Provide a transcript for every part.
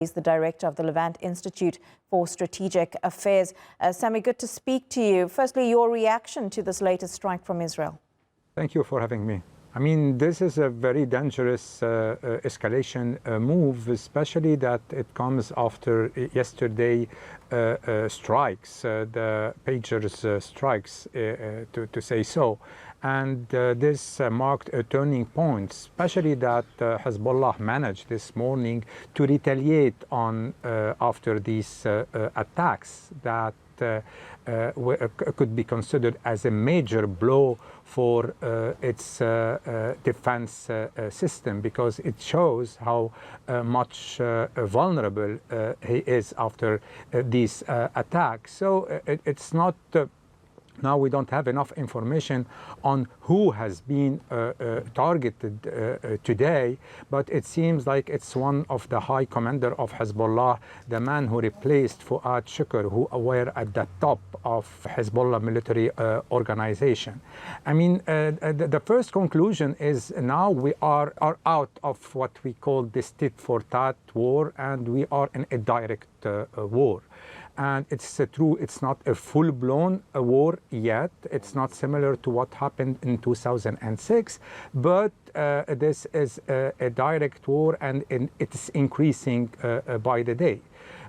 He's the director of the Levant Institute for Strategic Affairs. Sami, good to speak to you. Firstly, your reaction to this latest strike from Israel. Thank you for having me. I mean, this is a very dangerous escalation move, especially that it comes after yesterday strikes, the pagers strikes, to say so. And this marked a turning point, especially that Hezbollah managed this morning to retaliate on after these attacks that could be considered as a major blow for its defense system, because it shows how much vulnerable he is after these attacks. So it's not now we don't have enough information on who has been targeted today, but it seems like it's one of the high commander of Hezbollah, the man who replaced Fuad Shukr, who were at the top of Hezbollah military organization. I mean, the first conclusion is now we are out of what we call this tit-for-tat war, and we are in a direct war. And it's true, it's not a full-blown war yet. It's not similar to what happened in 2006, but this is a direct war, and it's increasing by the day.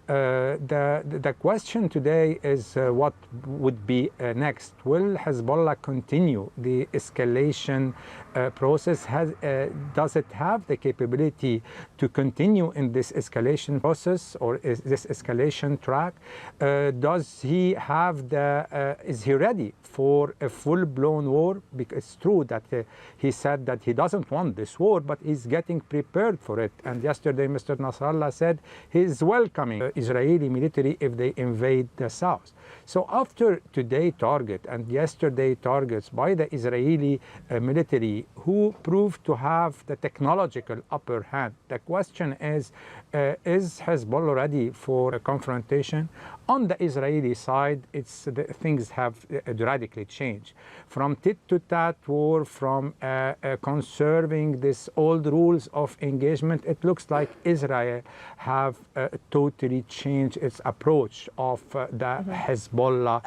The question today is what would be next? Will Hezbollah continue the escalation process? Does it have the capability to continue in this escalation process, or is this escalation track? Does he have is he ready for a full-blown war? Because it's true that he said that he doesn't want this war, but he's getting prepared for it. And yesterday, Mr. Nasrallah said he's welcoming Israeli military if they invade the south. So after today's target and yesterday targets by the Israeli military, who proved to have the technological upper hand, the question is Hezbollah ready for a confrontation? On the Israeli side, things have radically changed. From tit-to-tat war, from conserving these old rules of engagement, it looks like Israel have totally changed its approach of the Hezbollah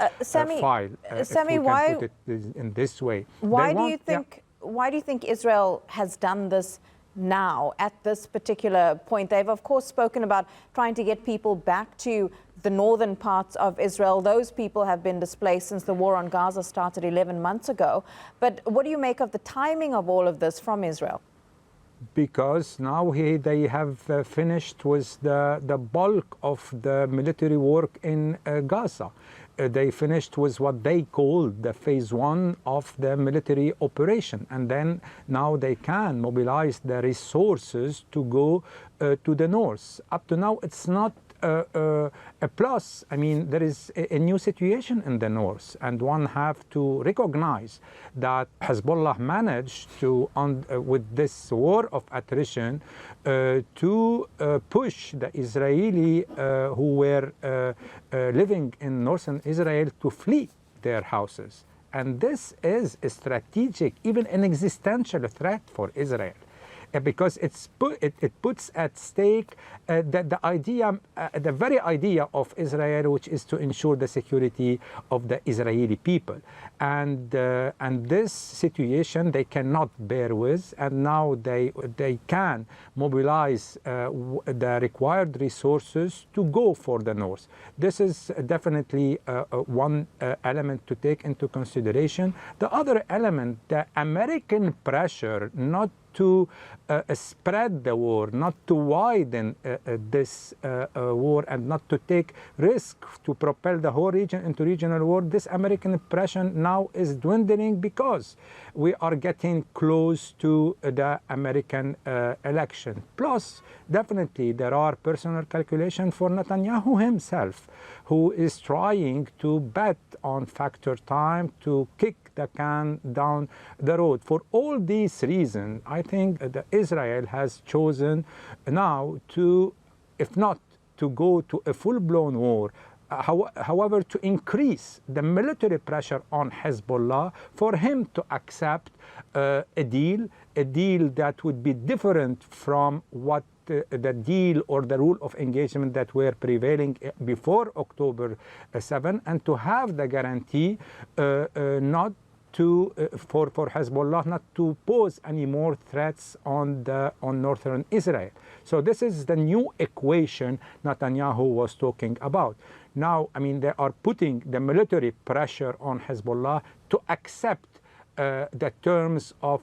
file. Sami, why put it in this way? Why do you think Israel has done this now at this particular point? They've of course spoken about trying to get people back to the northern parts of Israel. Those people have been displaced since the war on Gaza started 11 months ago. But what do you make of the timing of all of this from Israel? Because now they have finished with the bulk of the military work in Gaza. They finished with what they called the phase 1 of the military operation. And then now they can mobilize the resources to go to the north. Up to now, it's not a plus. I mean, there is a new situation in the north, and one have to recognize that Hezbollah managed to, with this war of attrition, to push the Israeli who were living in northern Israel to flee their houses. And this is a strategic, even an existential threat for Israel, because it puts at stake the very idea of Israel, which is to ensure the security of the Israeli people. And this situation they cannot bear with, and now they can mobilize the required resources to go for the north. This is definitely one element to take into consideration. The other element, the American pressure not to spread the war, not to widen this war, and not to take risk to propel the whole region into regional war. This American pressure now is dwindling because we are getting close to the American election. Plus, definitely there are personal calculations for Netanyahu himself, who is trying to bet on factor time to kick the can down the road. For all these reasons, I think that Israel has chosen now to, if not to go to a full-blown war, however, to increase the military pressure on Hezbollah for him to accept a deal that would be different from what the deal or the rule of engagement that were prevailing before October 7, and to have the guarantee not to for Hezbollah not to pose any more threats on northern Israel. So this is the new equation Netanyahu was talking about. Now, I mean, they are putting the military pressure on Hezbollah to accept the terms of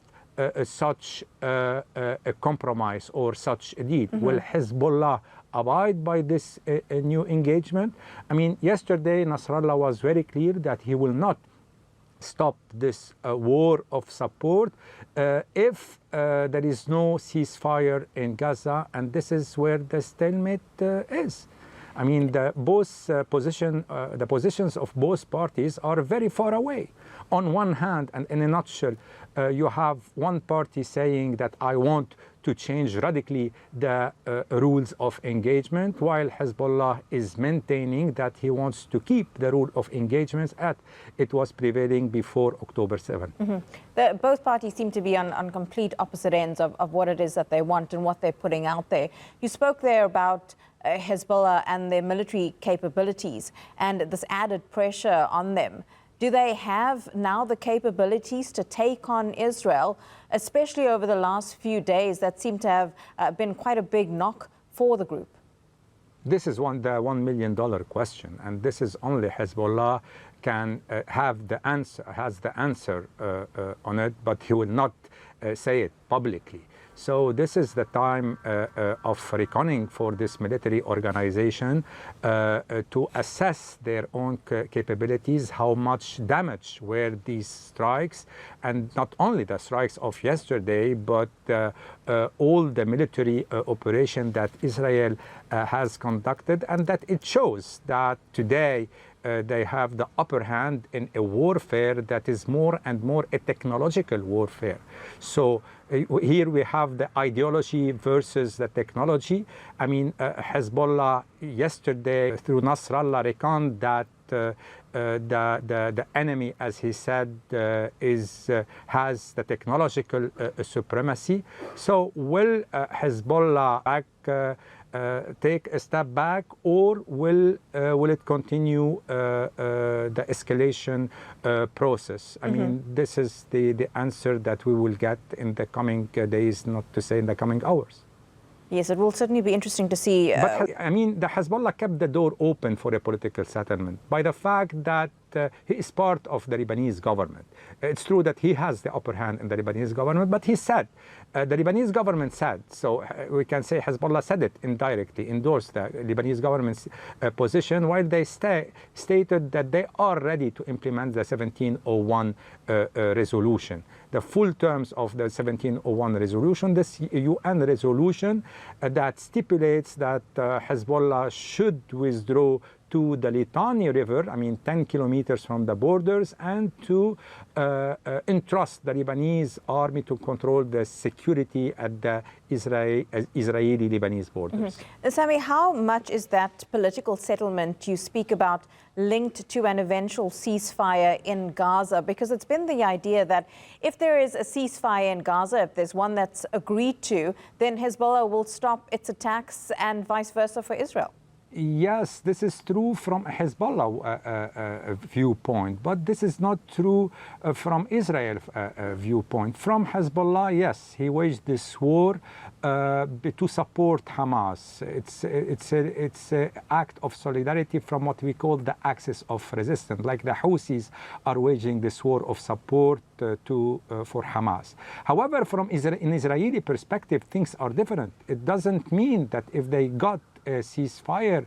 such a compromise or such a deal. Will Hezbollah abide by this new engagement? I mean, yesterday Nasrallah was very clear that he will not stop this war of support if there is no ceasefire in Gaza, and this is where the stalemate is. I mean, the positions of both parties are very far away. On one hand, and in a nutshell, you have one party saying that I want to change radically the rules of engagement, while Hezbollah is maintaining that he wants to keep the rule of engagement as it was prevailing before October 7. Both parties seem to be on complete opposite ends of what it is that they want and what they're putting out there. You spoke there about Hezbollah and their military capabilities and this added pressure on them. Do they have now the capabilities to take on Israel, especially over the last few days that seem to have been quite a big knock for the group? This is the $1 million question, and this is only Hezbollah can have the answer, has the answer on it, but he will not say it publicly. So this is the time of reckoning for this military organization to assess their own capabilities, how much damage were these strikes, and not only the strikes of yesterday, but all the military operation that Israel has conducted, and that it shows that today they have the upper hand in a warfare that is more and more a technological warfare. So here we have the ideology versus the technology. I mean, Hezbollah yesterday through Nasrallah reckoned that the enemy, as he said, has the technological supremacy. So will Hezbollah take a step back, or will it continue the escalation process? I mean, this is the answer that we will get in the coming days, not to say in the coming hours. Yes, it will certainly be interesting to see. But I mean, the Hezbollah kept the door open for a political settlement by the fact that he is part of the Lebanese government. It's true that he has the upper hand in the Lebanese government, but he said, the Lebanese government said, so we can say Hezbollah said it indirectly, endorsed the Lebanese government's position, while they stated that they are ready to implement the 1701 resolution. The full terms of the 1701 resolution, this UN resolution that stipulates that Hezbollah should withdraw to the Litani River, I mean 10 kilometers from the borders, and to entrust the Lebanese army to control the security at the Israeli-Lebanese borders. Sami, how much is that political settlement you speak about linked to an eventual ceasefire in Gaza? Because it's been the idea that if there is a ceasefire in Gaza, if there's one that's agreed to, then Hezbollah will stop its attacks and vice versa for Israel. Yes, this is true from a Hezbollah viewpoint, but this is not true from Israel viewpoint. From Hezbollah, yes, he waged this war to support Hamas. It's an act of solidarity from what we call the axis of resistance, like the Houthis are waging this war of support for Hamas. However, in Israeli perspective, things are different. It doesn't mean that if they got a ceasefire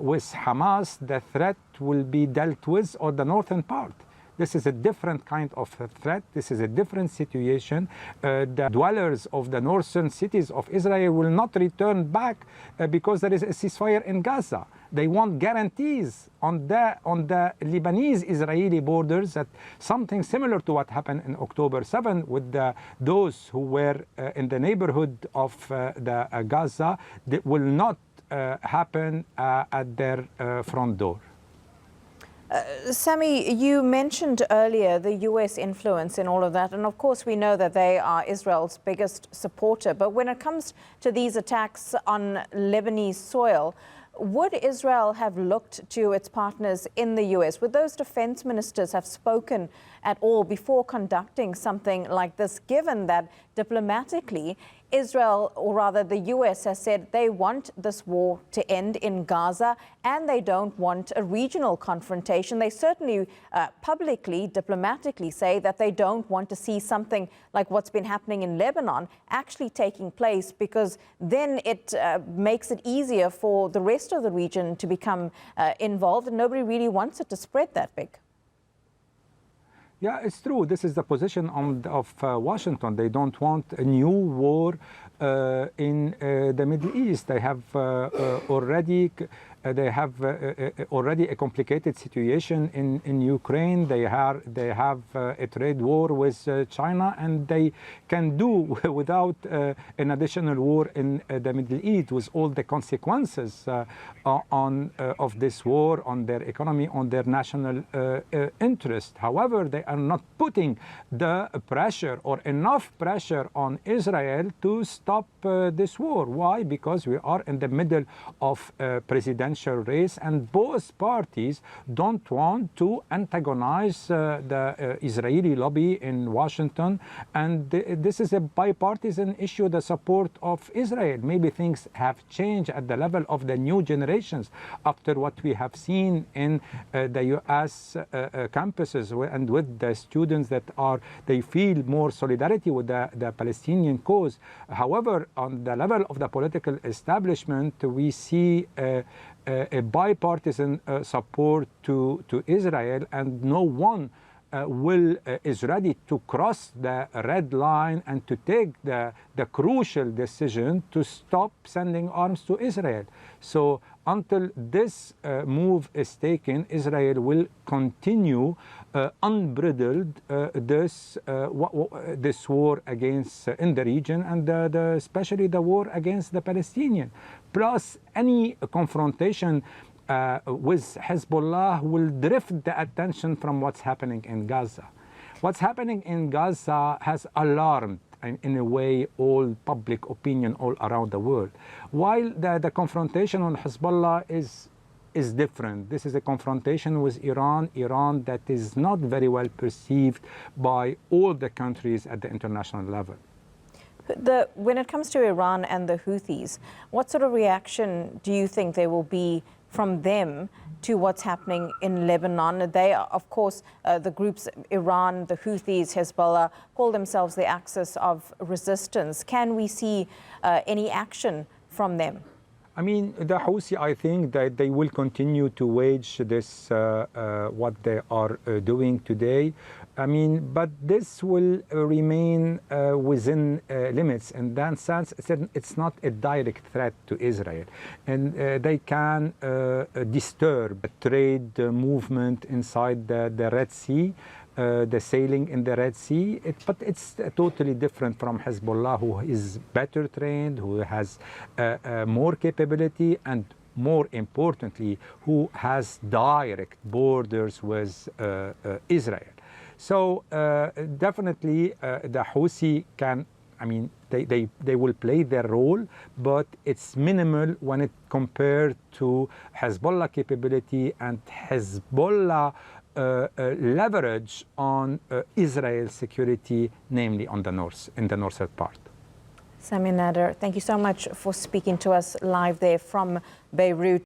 with Hamas, the threat will be dealt with on the northern part. This is a different kind of threat. This is a different situation. The dwellers of the northern cities of Israel will not return back because there is a ceasefire in Gaza. They want guarantees on the Lebanese-Israeli borders that something similar to what happened in October 7 with those who were in the neighborhood of the Gaza that will not happen at their front door. Sami, you mentioned earlier the U.S. influence in all of that, and of course we know that they are Israel's biggest supporter. But when it comes to these attacks on Lebanese soil, would Israel have looked to its partners in the U.S.? Would those defense ministers have spoken at all before conducting something like this, given that diplomatically Israel, or rather the U.S., has said they want this war to end in Gaza and they don't want a regional confrontation? They certainly publicly, diplomatically say that they don't want to see something like what's been happening in Lebanon actually taking place, because then it makes it easier for the rest of the region to become involved, and nobody really wants it to spread that big. Yeah, it's true. This is the position of Washington. They don't want a new war in the Middle East. They have already a complicated situation in Ukraine. They have a trade war with China, and they can do without an additional war in the Middle East, with all the consequences of this war on their economy, on their national interest. However, they are not putting the pressure or enough pressure on Israel to stop this war. Why? Because we are in the middle of a presidential race, and both parties don't want to antagonize the Israeli lobby in Washington. And this is a bipartisan issue, the support of Israel. Maybe things have changed at the level of the new generations after what we have seen in the U.S. campuses, and with the students that they feel more solidarity with the Palestinian cause. However, on the level of the political establishment, we see a bipartisan support to Israel, and no one is ready to cross the red line and to take the crucial decision to stop sending arms to Israel. So until this move is taken, Israel will continue unbridled this war against in the region, and especially the war against the Palestinians. Plus, any confrontation with Hezbollah will drift the attention from what's happening in Gaza. What's happening in Gaza has alarmed, in a way, all public opinion all around the world. While the confrontation on Hezbollah is different. This is a confrontation with Iran that is not very well perceived by all the countries at the international level. When it comes to Iran and the Houthis, what sort of reaction do you think there will be from them to what's happening in Lebanon? They are, of course, the groups Iran, the Houthis, Hezbollah, call themselves the axis of resistance. Can we see any action from them? I mean, the Houthi, I think that they will continue to wage this, what they are doing today. I mean, but this will remain within limits. In that sense, it's not a direct threat to Israel. And they can disturb the trade movement inside the Red Sea, the sailing in the Red Sea. But it's totally different from Hezbollah, who is better trained, who has more capability, and more importantly, who has direct borders with Israel. So definitely the Houthi can, I mean, they will play their role, but it's minimal when it compared to Hezbollah capability and Hezbollah leverage on Israel's security, namely on the north, in the northern part. Sami Nader, thank you so much for speaking to us live there from Beirut.